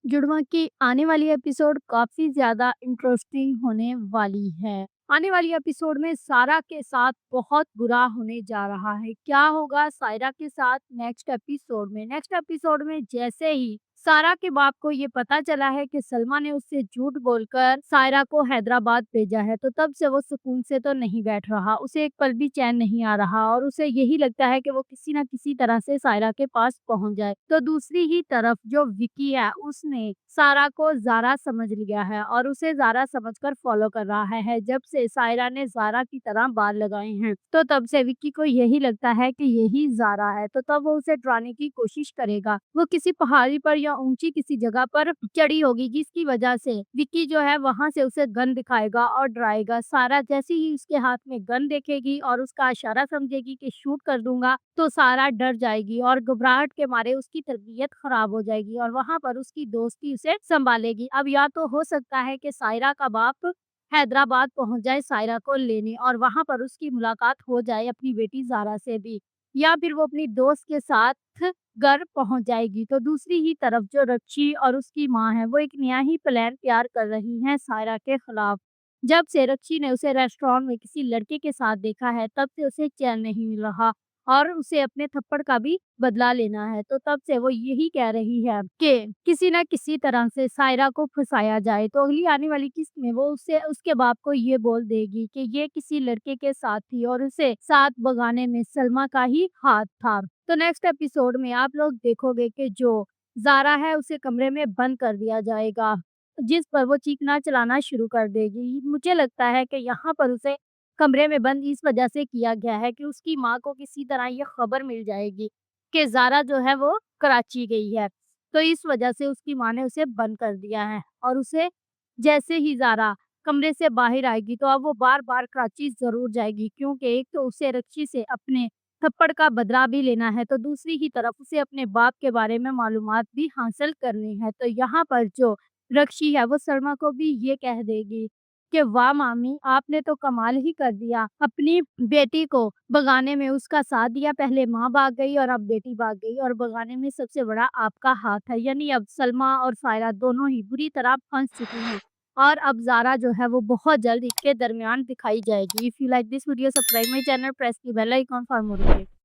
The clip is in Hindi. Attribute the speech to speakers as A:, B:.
A: जुड़वा की आने वाली एपिसोड काफ़ी ज़्यादा इंटरेस्टिंग होने वाली है। आने वाली एपिसोड में सारा के साथ बहुत बुरा होने जा रहा है। क्या होगा सायरा के साथ नेक्स्ट एपिसोड में? नेक्स्ट एपिसोड में जैसे ही सारा के बाप को ये पता चला है कि सलमा ने उससे झूठ बोलकर सायरा को हैदराबाद भेजा है, तो तब से वो सुकून से तो नहीं बैठ रहा। उसे एक पल भी चैन नहीं आ रहा और उसे यही लगता है कि वो किसी न किसी तरह से सायरा के पास पहुँच जाए। तो दूसरी ही तरफ जो विकी है, उसने सारा को ज़ारा समझ लिया है और उसे ज़ारा समझकर फ़ॉलो कर रहा है। जब से सायरा ने ज़ारा की तरह बाल लगाए हैं, तो तब से विक्की को यही लगता है कि यही ज़ारा है, तो तब वो उसे डराने की कोशिश करेगा। वो किसी पहाड़ी पर या ऊँची किसी जगह पर चढ़ी होगी, जिसकी वजह से विक्की जो है वहाँ से उसे गन दिखाएगा और डराएगा। सारा जैसे ही उसके हाथ में गन देखेगी और उसका इशारा समझेगी कि शूट कर दूँगा, तो सारा डर जाएगी और घबराहट के मारे उसकी तबीयत खराब हो जाएगी और वहाँ पर उसकी दोस्ती उसे सँभालेगी। अब या तो हो सकता है कि सायरा का बाप हैदराबाद पहुँच जाए सायरा को लेने और वहाँ पर उसकी मुलाकात हो जाए अपनी बेटी ज़ारा से भी, या फिर वो अपनी दोस्त के साथ घर पहुँच जाएगी। तो दूसरी ही तरफ जो रक्षी और उसकी माँ है, वो एक नया ही प्लान तैयार कर रही हैं सायरा के खिलाफ। जब से रक्षी ने उसे रेस्टोरेंट में किसी लड़के के साथ देखा है, तब से उसे चैन नहीं मिल रहा और उसे अपने थप्पड़ का भी बदला लेना है। तो तब से वो यही कह रही है कि किसी न किसी तरह से सायरा को फँसाया जाए। तो अगली आने वाली किस्त में वो उससे उसके बाप को ये बोल देगी कि ये किसी लड़के के साथ थी और उसे साथ भगाने में सलमा का ही हाथ था। तो नेक्स्ट एपिसोड में आप लोग देखोगे कि जो ज़ारा है उसे कमरे में बंद कर दिया जाएगा, जिस पर वो चीखना-चिल्लाना शुरू कर देगी। मुझे लगता है कि यहाँ पर उसे कमरे में बंद इस वजह से किया गया है कि उसकी माँ को किसी तरह ये खबर मिल जाएगी कि ज़ारा जो है वो कराची गई है। तो इस वजह से उसकी माँ ने उसे बंद कर दिया है और उसे जैसे ही ज़ारा कमरे से बाहर आएगी तो अब वो बार-बार कराची ज़रूर जाएगी, क्योंकि एक तो उसे रक्षी से अपने थप्पड़ का बदला भी लेना है, तो दूसरी ही तरफ उसे अपने बाप के बारे में मालूमात भी हासिल करनी है। तो यहाँ पर जो रक्षी है वो सलमा को भी ये कह देगी कि वाह मामी, आपने तो कमाल ही कर दिया। अपनी बेटी को भगाने में उसका साथ दिया, पहले माँ भाग गई और अब बेटी भाग गई और भगाने में सबसे बड़ा आपका हाथ है। यानी अब सलमा और सायरा दोनों ही बुरी तरह फँस चुकी हैं और अब ज़ारा जो है वो बहुत जल्द इनके दरमियान दिखाई जाएगी। If you like this video, subscribe my channel, press the bell icon for more update.